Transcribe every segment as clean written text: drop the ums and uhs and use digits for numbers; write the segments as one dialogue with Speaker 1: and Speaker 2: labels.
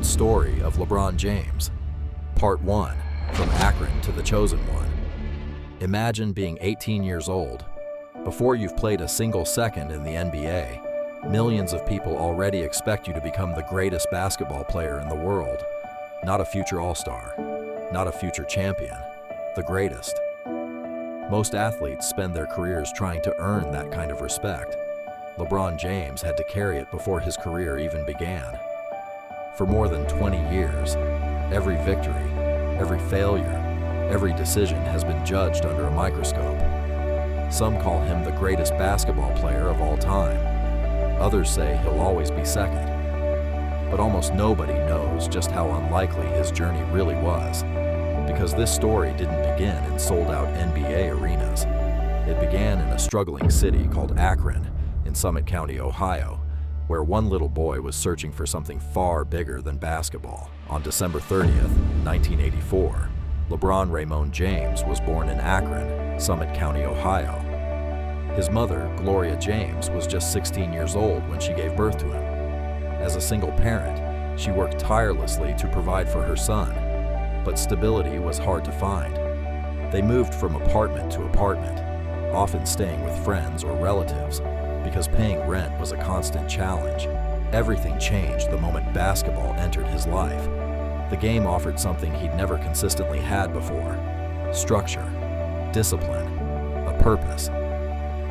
Speaker 1: untold story of LeBron James. Part 1, from Akron to the chosen one. Imagine being 18 years old. Before you've played a single second in the NBA, millions of people already expect you to become the greatest basketball player in the world. Not a future all-star, not a future champion, the greatest. Most athletes spend their careers trying to earn that kind of respect. LeBron James had to carry it before his career even began. For more than 20 years, every victory, every failure, every decision has been judged under a microscope. Some call him the greatest basketball player of all time. Others say he'll always be second. But almost nobody knows just how unlikely his journey really was, because this story didn't begin in sold-out NBA arenas. It began in a struggling city called Akron in Summit County, Ohio, where one little boy was searching for something far bigger than basketball. On December 30th, 1984, LeBron Raymond James was born in Akron, Summit County, Ohio. His mother, Gloria James, was just 16 years old when she gave birth to him. As a single parent, she worked tirelessly to provide for her son, but stability was hard to find. They moved from apartment to apartment, often staying with friends or relatives, because paying rent was a constant challenge. Everything changed the moment basketball entered his life. The game offered something he'd never consistently had before: structure, discipline, a purpose.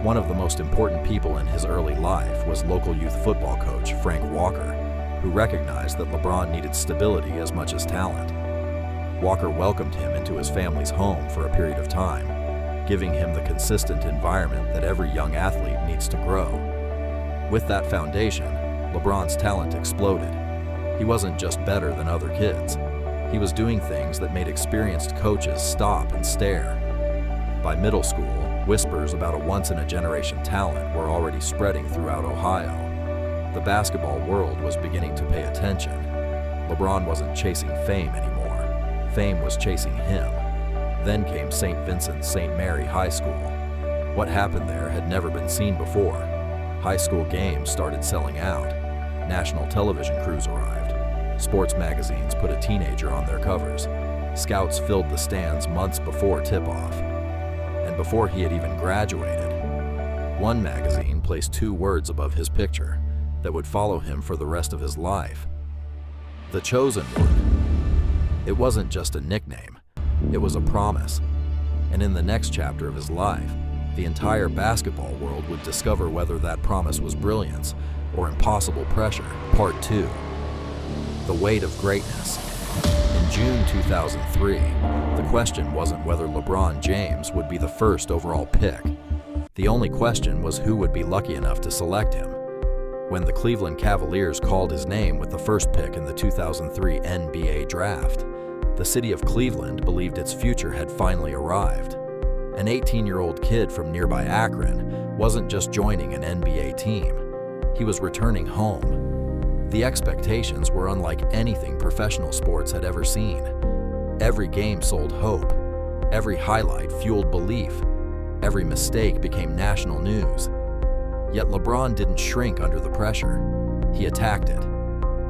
Speaker 1: One of the most important people in his early life was local youth football coach Frank Walker, who recognized that LeBron needed stability as much as talent. Walker welcomed him into his family's home for a period of time, giving him the consistent environment that every young athlete needs to grow. With that foundation, LeBron's talent exploded. He wasn't just better than other kids. He was doing things that made experienced coaches stop and stare. By middle school, whispers about a once-in-a-generation talent were already spreading throughout Ohio. The basketball world was beginning to pay attention. LeBron wasn't chasing fame anymore. Fame was chasing him. Then came St. Vincent St. Mary High School. What happened there had never been seen before. High school games started selling out. National television crews arrived. Sports magazines put a teenager on their covers. Scouts filled the stands months before tip-off. And before he had even graduated, one magazine placed 2 words above his picture that would follow him for the rest of his life: the chosen one. It wasn't just a nickname. It was a promise. And in the next chapter of his life, the entire basketball world would discover whether that promise was brilliance or impossible pressure. Part 2, the weight of greatness. In June 2003, the question wasn't whether LeBron James would be the first overall pick. The only question was who would be lucky enough to select him. When the Cleveland Cavaliers called his name with the first pick in the 2003 NBA draft, the city of Cleveland believed its future had finally arrived. An 18-year-old kid from nearby Akron wasn't just joining an NBA team. He was returning home. The expectations were unlike anything professional sports had ever seen. Every game sold hope. Every highlight fueled belief. Every mistake became national news. Yet LeBron didn't shrink under the pressure. He attacked it.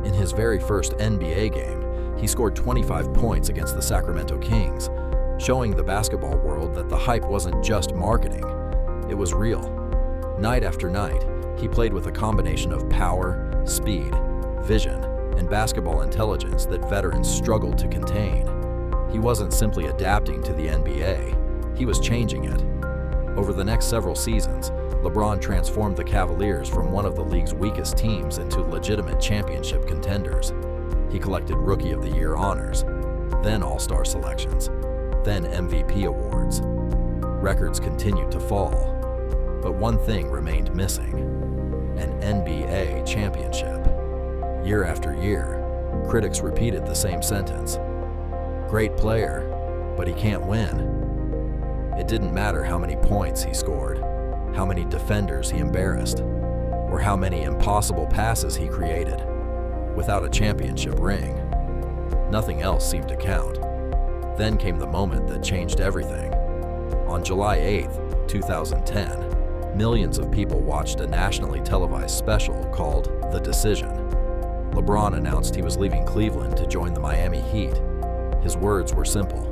Speaker 1: In his very first NBA game, he scored 25 points against the Sacramento Kings, showing the basketball world that the hype wasn't just marketing, it was real. Night after night, he played with a combination of power, speed, vision, and basketball intelligence that veterans struggled to contain. He wasn't simply adapting to the NBA, he was changing it. Over the next several seasons, LeBron transformed the Cavaliers from one of the league's weakest teams into legitimate championship contenders. He collected Rookie of the Year honors, then All-Star selections, then MVP awards. Records continued to fall, but one thing remained missing: an NBA championship. Year after year, critics repeated the same sentence: great player, but he can't win. It didn't matter how many points he scored, how many defenders he embarrassed, or how many impossible passes he created. Without a championship ring, nothing else seemed to count. Then came the moment that changed everything. On July 8th, 2010, millions of people watched a nationally televised special called The Decision. LeBron announced he was leaving Cleveland to join the Miami Heat. His words were simple: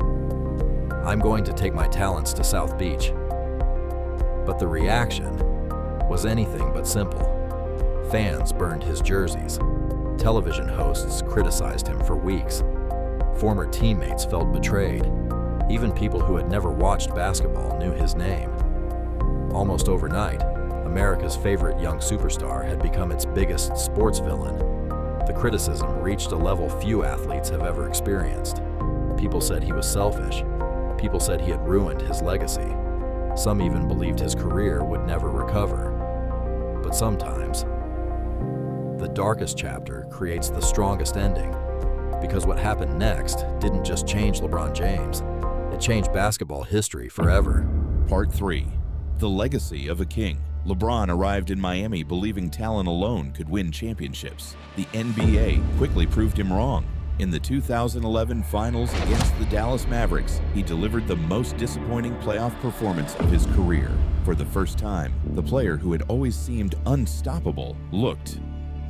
Speaker 1: "I'm going to take my talents to South Beach." But the reaction was anything but simple. Fans burned his jerseys. Television hosts criticized him for weeks. Former teammates felt betrayed. Even people who had never watched basketball knew his name. Almost overnight, America's favorite young superstar had become its biggest sports villain. The criticism reached a level few athletes have ever experienced. People said he was selfish. People said he had ruined his legacy. Some even believed his career would never recover. But sometimes, the darkest chapter creates the strongest ending, because what happened next didn't just change LeBron James, it changed basketball history forever.
Speaker 2: Part 3. The Legacy of a King. LeBron arrived in Miami believing talent alone could win championships. The NBA quickly proved him wrong. In the 2011 Finals against the Dallas Mavericks, he delivered the most disappointing playoff performance of his career. For the first time, the player who had always seemed unstoppable looked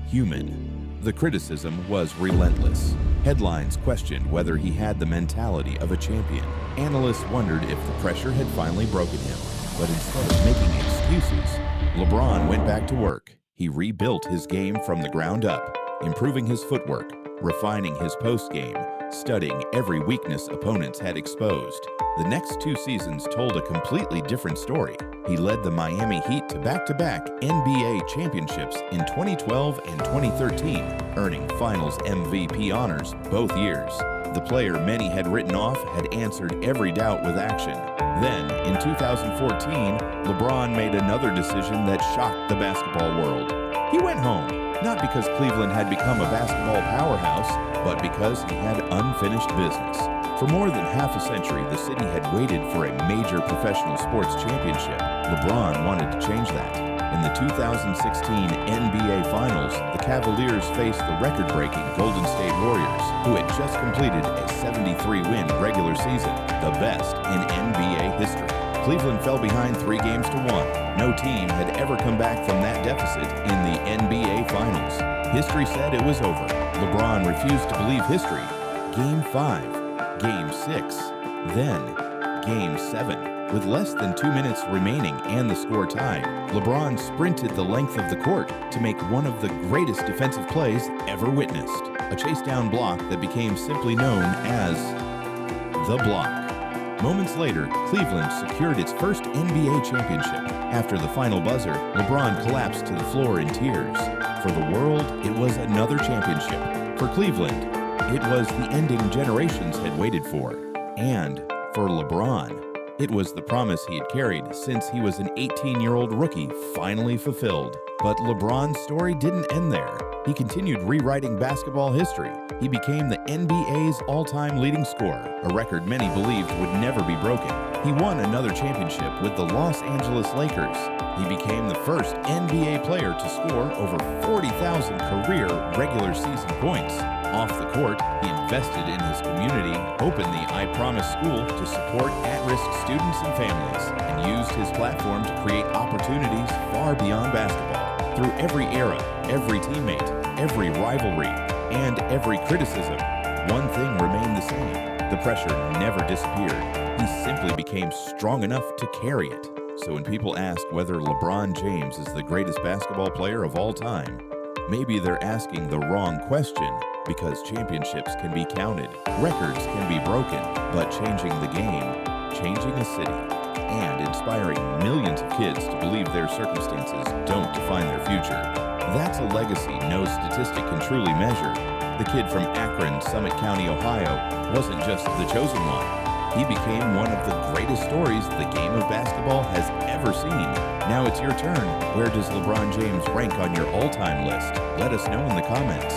Speaker 2: human. The criticism was relentless. Headlines questioned whether he had the mentality of a champion. Analysts wondered if the pressure had finally broken him. But instead of making excuses, LeBron went back to work. He rebuilt his game from the ground up, improving his footwork, refining his post-game, studying every weakness opponents had exposed. The next 2 seasons told a completely different story. He led the Miami Heat to back-to-back NBA championships in 2012 and 2013, earning Finals MVP honors both years. The player many had written off had answered every doubt with action. Then, in 2014, LeBron made another decision that shocked the basketball world. He went home, not because Cleveland had become a basketball powerhouse, but because he had unfinished business. For more than half a century, the city had waited for a major professional sports championship. LeBron wanted to change that. In the 2016 NBA Finals, the Cavaliers faced the record-breaking Golden State Warriors, who had just completed a 73-win regular season, the best in NBA history. Cleveland fell behind 3 games to 1. No team had ever come back from that deficit in the NBA Finals. History said it was over. LeBron refused to believe history. Game 5, Game 6, then Game 7. With less than 2 minutes remaining and the score tied, LeBron sprinted the length of the court to make one of the greatest defensive plays ever witnessed. A chase-down block that became simply known as the block. Moments later, Cleveland secured its first NBA championship. After the final buzzer, LeBron collapsed to the floor in tears. For the world, it was another championship. For Cleveland, it was the ending generations had waited for. And for LeBron, it was the promise he had carried since he was an 18-year-old rookie finally fulfilled. But LeBron's story didn't end there. He continued rewriting basketball history. He became the NBA's all-time leading scorer, a record many believed would never be broken. He won another championship with the Los Angeles Lakers. He became the first NBA player to score over 40,000 career regular season points. Off the court, he invested in his community, opened the I Promise School to support at-risk students and families, and used his platform to create opportunities far beyond basketball. Through every era, every teammate, every rivalry, and every criticism, one thing remained the same. The pressure never disappeared. He simply became strong enough to carry it. So when people ask whether LeBron James is the greatest basketball player of all time, maybe they're asking the wrong question, because championships can be counted, records can be broken, but changing the game, changing a city, and inspiring millions of kids to believe their circumstances don't define their future, that's a legacy no statistic can truly measure. The kid from Akron, Summit County, Ohio, wasn't just the chosen one. He became one of the greatest stories the game of basketball has ever seen. Now it's your turn. Where does LeBron James rank on your all-time list? Let us know in the comments.